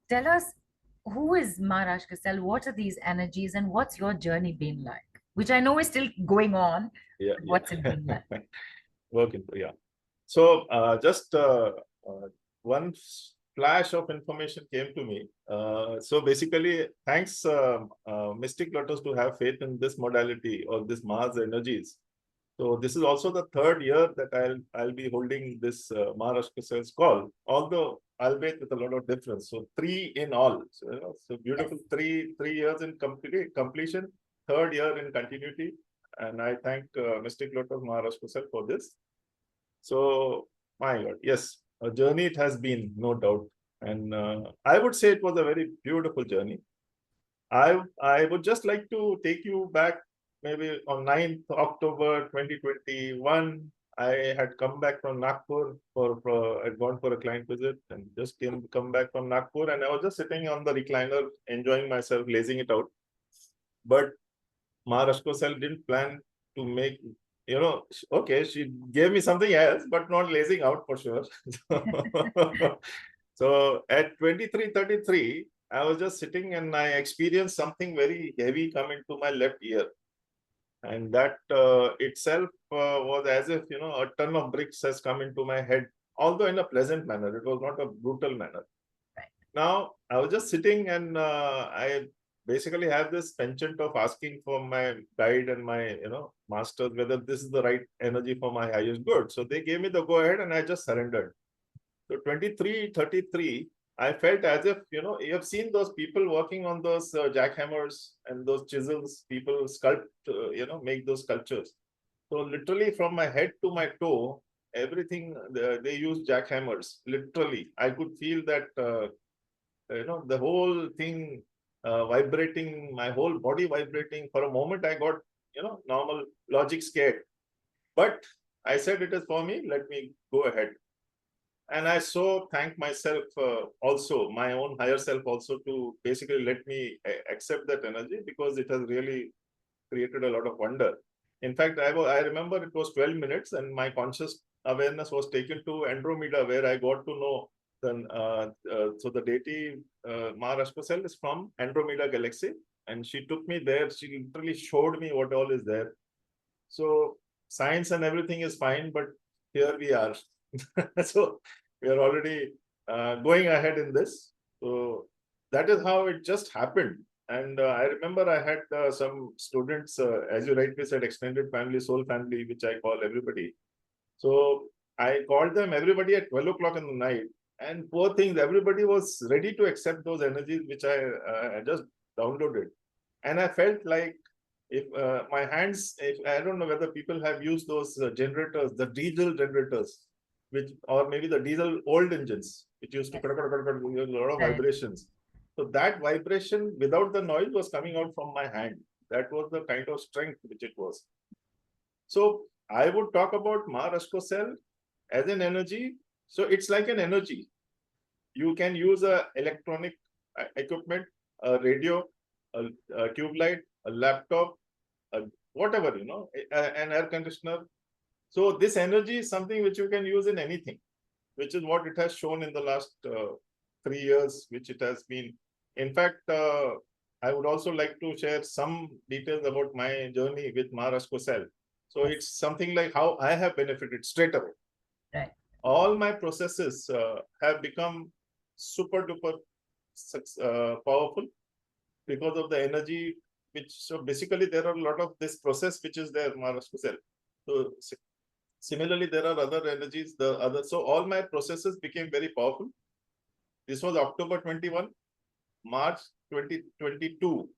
Tell us, who is Maa Rashcosel? What are these energies, and what's your journey been like? Which I know is still going on. Yeah, But what's it yeah. been like? Working, yeah. So just one flash of information came to me. So basically, thanks Mystic Lotus to have faith in this modality or this Mars energies. So this is also the third year that I'll be holding this Maa Rashcosel's call, although albeit with a lot of difference. So three in all. So, so Yes. beautiful three years in completion, third year in continuity. And I thank Mystic Lotus Maa Rashcosel for this. So, my God, yes, a journey it has been, no doubt. And I would say it was a very beautiful journey. I would just like to take you back maybe on 9th October 2021. I had come back from Nagpur I'd gone for a client visit and just come back from Nagpur, and I was just sitting on the recliner, enjoying myself, lazing it out. But Maa Rashcosel didn't plan to make, okay, she gave me something else, but not lazing out for sure. So at 23:33, I was just sitting and I experienced something very heavy come into my left ear. And that itself was as if, a ton of bricks has come into my head, although in a pleasant manner. It was not a brutal manner. Right. Now, I was just sitting and I basically have this penchant of asking for my guide and my, masters whether this is the right energy for my highest good. So they gave me the go ahead and I just surrendered. So 23:33, I felt as if, you have seen those people working on those jackhammers and those chisels, people sculpt, make those sculptures. So literally from my head to my toe, everything, they use jackhammers. Literally, I could feel that the whole thing vibrating, my whole body vibrating. For a moment I got normal logic scared, but I said it is for me, let me go ahead. And I so thank myself, also my own higher self also, to basically let me accept that energy, because it has really created a lot of wonder. In fact, I remember it was 12 minutes and my conscious awareness was taken to Andromeda, where I got to know then so the deity Maa Rashcosel is from Andromeda galaxy, and she took me there. She literally showed me what all is there. So science and everything is fine, but here we are. So we are already going ahead in this. So that is how it just happened. And I remember I had some students, as you rightly said, extended family, soul family, which I call everybody. So I called them everybody at 12 o'clock in the night. And poor things, everybody was ready to accept those energies which I just downloaded. And I felt like, if my hands, if I don't know whether people have used those generators, the diesel generators, which, or maybe the diesel old engines, which used to Yes. a lot of Right. vibrations. So that vibration without the noise was coming out from my hand. That was the kind of strength which it was. So I would talk about Maa Rashcosel as an energy. So it's like an energy. You can use a electronic equipment, a radio, a tube light, a laptop, whatever, an air conditioner. So this energy is something which you can use in anything, which is what it has shown in the last 3 years, which it has been. In fact, I would also like to share some details about my journey with Maa Rashcosel. So Yes. it's something like how I have benefited straight away. Right. All my processes have become super duper powerful because of the energy. Which, so basically there are a lot of this process which is there, Maa Rashcosel. So similarly, there are other energies, the other. So all my processes became very powerful. This was October 21, March 2022.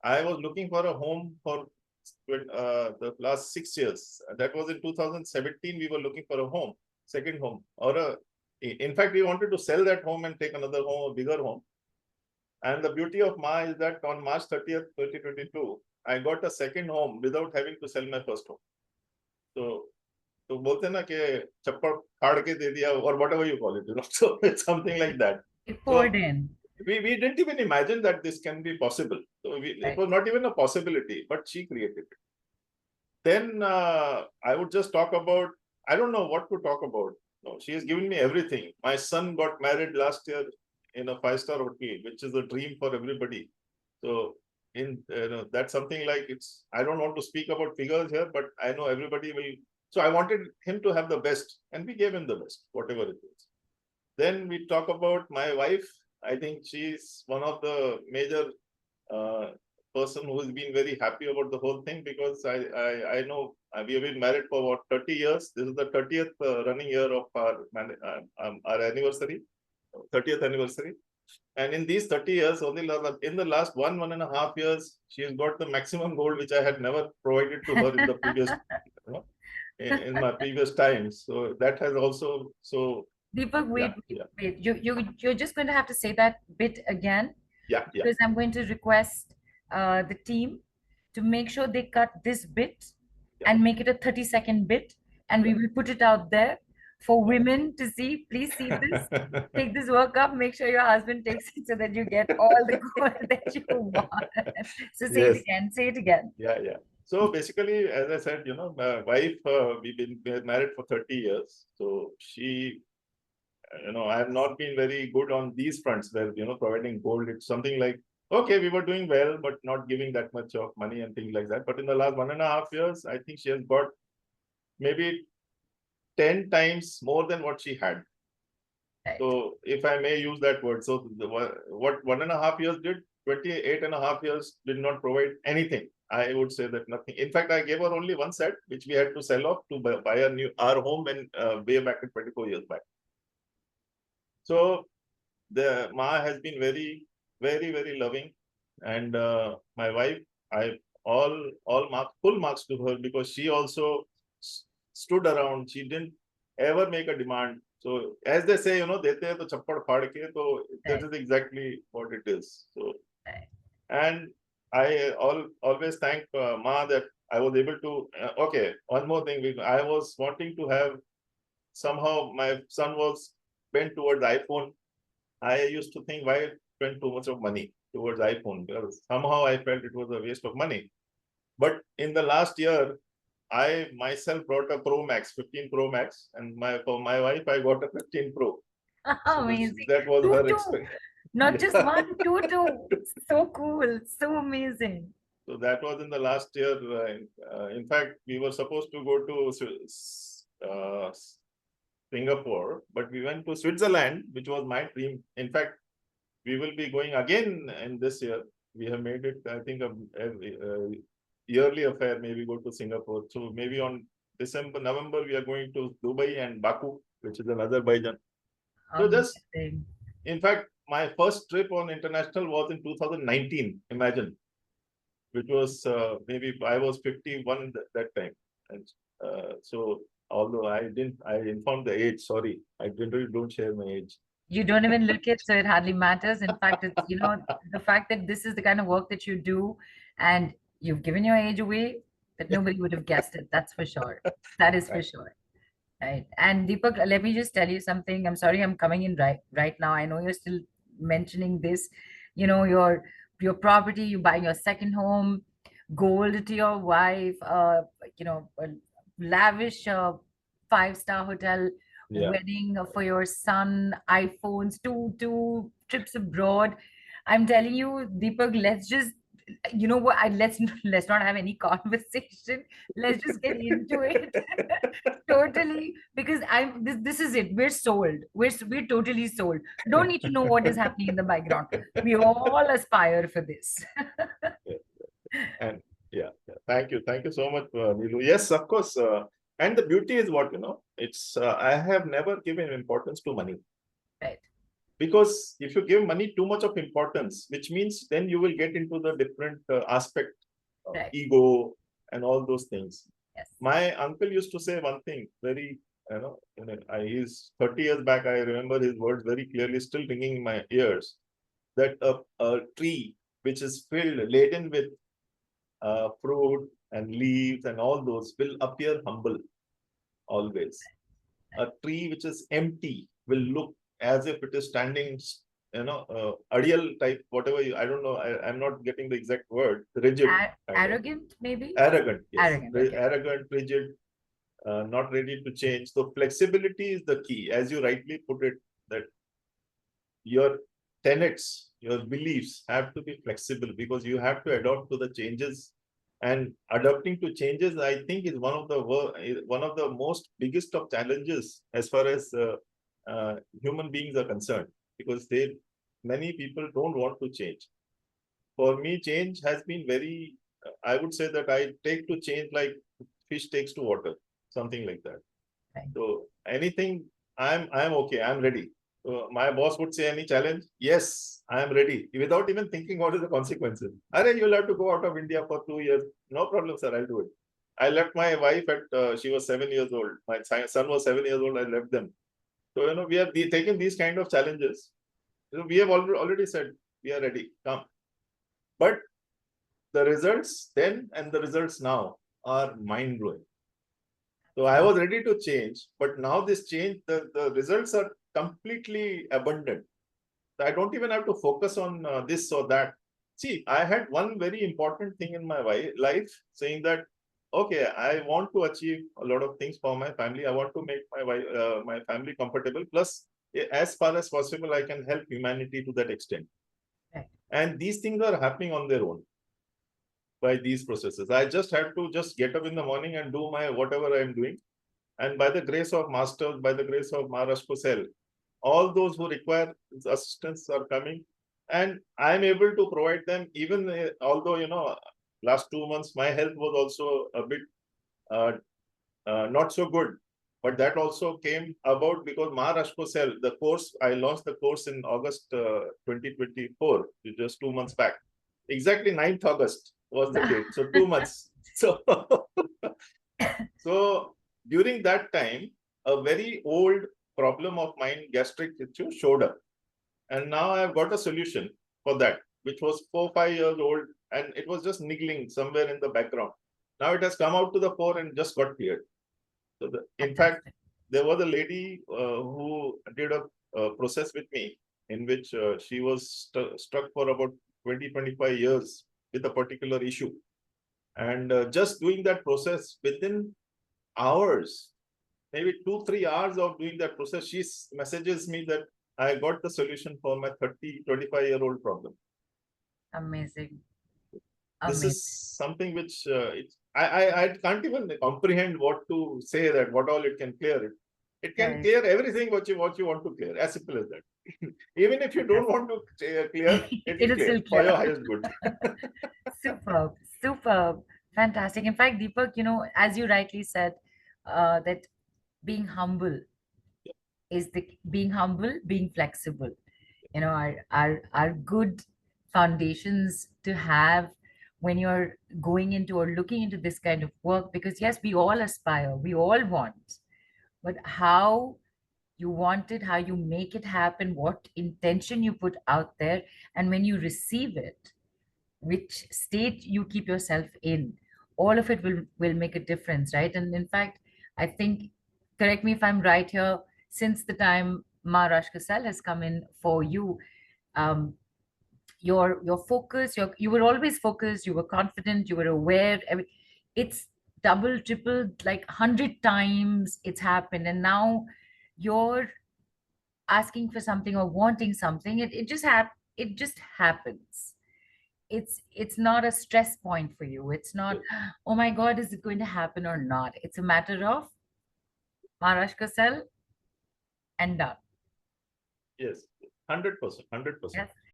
I was looking for a home for the last 6 years. That was in 2017. We were looking for a home, second home, or a. In fact, we wanted to sell that home and take another home, a bigger home. And the beauty of Ma is that on March 30th, 2022, I got a second home without having to sell my first home. So तो बोलते हैं ना कि चप्पड़ फाड़ के दे दिया, or whatever you call it, so it's something like that. It So poured in. we didn't even imagine that this can be possible. So it Right. was not even a possibility, but she created it. Then I would just talk about, I don't know what to talk about. No, she has given me everything. My son got married last year. in a 5-star hotel, which is a dream for everybody. So that's something like it's. I don't want to speak about figures here, but I know everybody will. So I wanted him to have the best, and we gave him the best, whatever it is. Then we talk about my wife. I think she's one of the major person who has been very happy about the whole thing, because I know we have been married for what, 30 years. This is the 30th running year of our anniversary, 30th anniversary. And in these 30 years, only in the last 1.5 years, she has got the maximum gold, which I had never provided to her in the previous, in my previous times. So that has also, so Deepak, yeah, wait, yeah, wait. You're just going to have to say that bit again, yeah, yeah, because I'm going to request the team to make sure they cut this bit yeah, and make it a 30-second bit, and we yeah. will put it out there for women to see. Please see this. Take this work up. Make sure your husband takes it so that you get all the gold that you want. So say it Yes, again. Say it again. yeah, yeah. So basically, as I said, my wife, we've been married for 30 years. So she, I have not been very good on these fronts where, providing gold. It's something like, okay, we were doing well, but not giving that much of money and things like that. But in the last 1.5 years, I think she has got maybe 10 times more than what she had. Right. So if I may use that word, so what 1.5 years did, 28.5 years did not provide anything. I would say that nothing. In fact, I gave her only one set, which we had to sell off to buy our home when way back in 24 years back. So the Ma has been very, very, very loving, and my wife, I all full marks to her, because she also stood around. She didn't ever make a demand. So as they say, dete hai to chappad phad ke, so that Right. is exactly what it is. So, Right. and I always thank Ma that I was able to. Okay, one more thing. I was wanting to have, somehow my son was bent towards iPhone. I used to think, why spend too much of money towards iPhone? Because somehow I felt it was a waste of money. But in the last year, I myself brought a Pro Max, 15 Pro Max, and for my wife, I got a 15 Pro. So Amazing. that was Two, her two. experience. Not just Yeah. one, two, two. So cool. So amazing. So that was in the last year. In fact, we were supposed to go to Singapore, but we went to Switzerland, which was my dream. In fact, we will be going again in this year. We have made it, I think, a yearly affair. Maybe go to Singapore. So maybe on November, we are going to Dubai and Baku, which is in Azerbaijan. So just, Amazing. in fact, my first trip on international was in 2019. Imagine, which was maybe I was 51 that time, and so although I informed the age. Sorry, I generally don't share my age. You don't even look it, so it hardly matters. In fact, it's, the fact that this is the kind of work that you do and you've given your age away, that nobody would have guessed it. That's for sure. That is for sure. Right. And Deepak, let me just tell you something. I'm sorry I'm coming in right now. I know you're still mentioning this, your property, you buying your second home, gold to your wife, a lavish 5-star hotel, Yeah. wedding for your son, iPhones, two trips abroad. I'm telling you, Deepak, let's just, you know what, let's not have any conversation. Let's just get into it. Totally, because this is it. We're sold. We're totally sold. Don't need to know what is happening in the background. We all aspire for this. And thank you so much, Nilu. Yes, of course. And the beauty is what, it's I have never given importance to money, Right. because if you give money too much of importance, which means then you will get into the different aspect of Right. ego and all those things. Yes. My uncle used to say one thing very, he's 30 years back. I remember his words very clearly, still ringing in my ears, that a tree which is laden with fruit and leaves and all those will appear humble always. A tree which is empty will look as if it is standing, ideal type, whatever I don't know. I'm not getting the exact word. Rigid, kind of. Arrogant, maybe? Arrogant, yes. Arrogant, okay. Arrogant, rigid, not ready to change. So flexibility is the key, as you rightly put it, that your tenets, your beliefs have to be flexible, because you have to adapt to the changes. And adapting to changes, I think, is one of the most biggest of challenges as far as human beings are concerned, because many people don't want to change. For me, change has been very, I would say that I take to change like fish takes to water, something like that. Right. So anything, I'm okay, I'm ready. So my boss would say, any challenge? Yes, I am ready, without even thinking what is the consequences. Arey, you'll have to go out of India for 2 years. No problem, sir, I'll do it. I left my wife at, she was 7 years old. My son was 7 years old, I left them. So, we are taking these kind of challenges. We have already said, we are ready, come. But the results then and the results now are mind-blowing. So I was ready to change, but now this change, the results are completely abundant. So I don't even have to focus on this or that. See, I had one very important thing in my life, saying that, okay, I want to achieve a lot of things for my family. I want to make my family comfortable. Plus, as far as possible, I can help humanity to that extent. Right. And these things are happening on their own by these processes. I just have to just get up in the morning and do my whatever I'm doing. And by the grace of Masters, by the grace of Maa Rashcosel, all those who require assistance are coming. And I'm able to provide them, even although, last 2 months, my health was also a bit not so good. But that also came about because Maa Rashcosel, the course, I launched the course in August 2024, just 2 months back. Exactly 9th August was the date. So 2 months. So, so during that time, a very old problem of mine, gastric issue, showed up. And now I've got a solution for that, which was 4-5 years old, and it was just niggling somewhere in the background. Now it has come out to the fore and just got cleared. So in fact, there was a lady who did a process with me in which she was stuck for about 20-25 years with a particular issue. And just doing that process within hours, maybe 2-3 hours of doing that process, she messages me that I got the solution for my 25-year-old problem. Amazing. This is something which I can't even comprehend what to say, that what all it can clear. It can clear everything what you want to clear, as simple as that. Even if you don't want to clear, it will clear for your highest good. Superb, superb, fantastic. In fact, Deepak, as you rightly said, that being humble is being humble, being flexible. Are good foundations to have when you're going into or looking into this kind of work. Because yes, we all aspire, we all want, but how you want it, how you make it happen, what intention you put out there, and when you receive it, which state you keep yourself in, all of it will make a difference, right? And in fact, I think, correct me if I'm right here, since the time Maa Rashcosel has come in for you, um, your focus, you were always focused, you were confident, you were aware. I mean, it's double, triple, like 100 times it's happened, and now you're asking for something or wanting something. It just happens. It's not a stress point for you. It's not, oh my God, is it going to happen or not? It's a matter of Maa Rashcosel and done. Yes, 100%, 100%. Yes.